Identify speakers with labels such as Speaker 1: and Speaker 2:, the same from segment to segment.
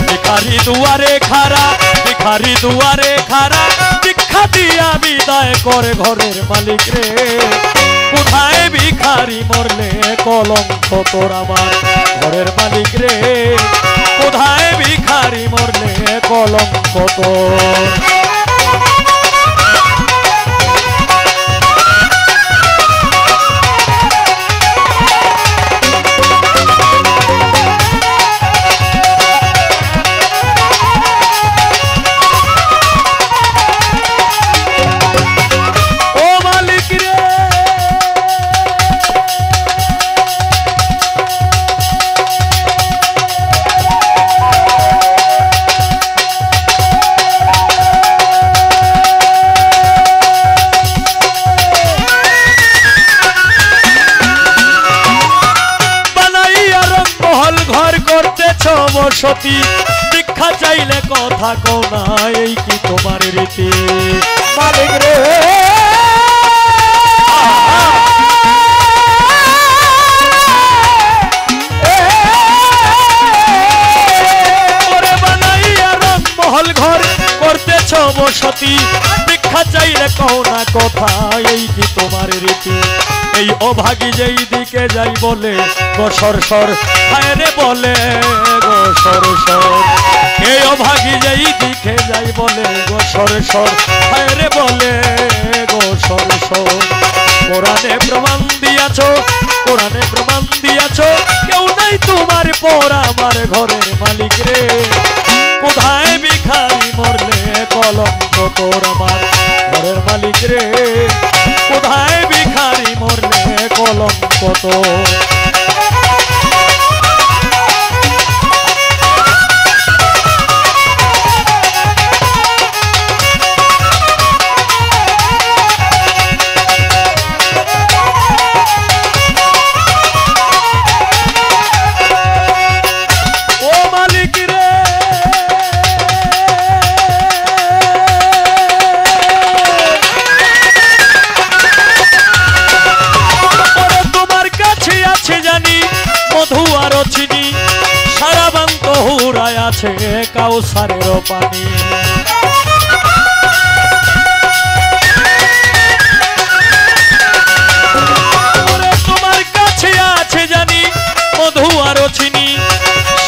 Speaker 1: ভিখারি দুয়ারে খাড়া, ভিখারি দুয়ারে খাড়া, ভিক্ষা দিয়া বিদায় করে ঘরের মালিক রে। কোথায় ভিখারি মরলে কলঙ্ক তোর আমার ঘরের মালিক রে। কোথায় ভিখারি মরলে কলঙ্ক তোর। বসতি ভিক্ষা চাইলে কথা কও না, এই কি তোমার রীতি মালিক রে। ওরে বানাইয়া রংমহল ঘর করতেছ বসতি, ভিক্ষা চাইলে কও না কথা, এই কি তোমার রীতি। এই অভাগী যেই দিকে যাই বলে গো সরসর, হায় রে বলে গো সরসর। এই অভাগী যেই দিকে যাই বলে গো সরসর, হায় রে বলে গো সরসর। কোরআনে প্রমাণ দিয়াছ, কোরআনে প্রমাণ দিয়াছ, কেউ নাই তোমার পর আমার ঘরের মালিক রে। কোথায় ভিখারি মরলে কলঙ্ক তোর আমার ঘরের মালিক রে। কোথায় ভিখারি মরলে কলঙ্ক তোর। আছে কাউসারের পানি। তোমার কাছে আছে জানি মধু আরো চিনি,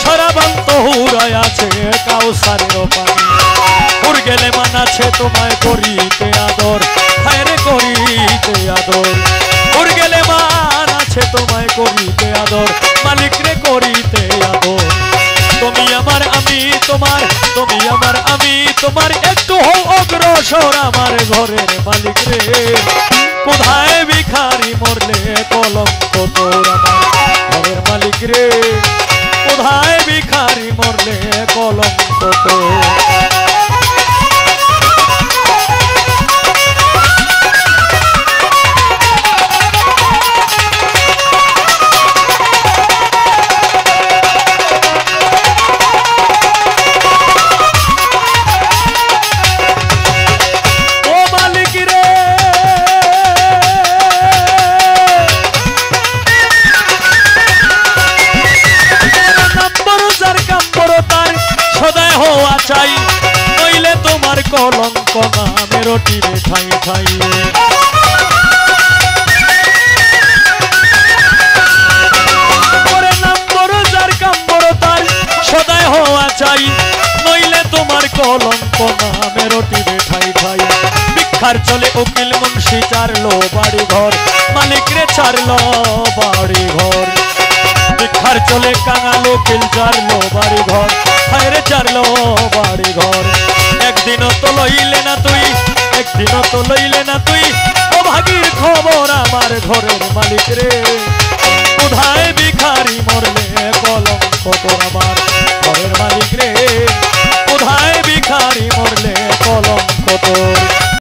Speaker 1: সরাবান্ত হুরায় আছে কাউসারের পানি। উর গেলে মান আছে তোমায় করিতে আদর, হায়রে করিতে আদর। উর গেলে মান আছে তোমায় করিতে আদর, মালিক রে করিতে আদর। তুমি আমার আমি তোমার, তুমি আমার আমি তোমার, একটু হও অগ্রসর আমার ঘরের মালিক রে। কোথায় ভিখারি মরলে কলঙ্ক তোর আমার ঘরের মালিক রে। কোথায় ভিখারি মরলে কলঙ্ক তোর। চাই নইলে তোমার কলঙ্ক নামে রটিবে ঠাই ঠাই। নম্বর যার কাম্বর তার সদায় হওয়া চাই নইলে তোমার কলঙ্ক নামে রটিবে ঠাই ঠাই। ভিক্ষার চলে উকিল মুন্সি চারলো বাড়ি ঘর, মালিক রে চারলো বাড়ি ঘর। ভিক্ষার চলে কাঙাল উকিল চারলো বাড়ি ঘর, হায়রে চারলো বাড়ি ঘর। একদিনও তো লইলে না তুই, একদিনও তো লইলে না তুই, ও ভাগীর খবর আমার ঘরের মালিক রে। কোথায়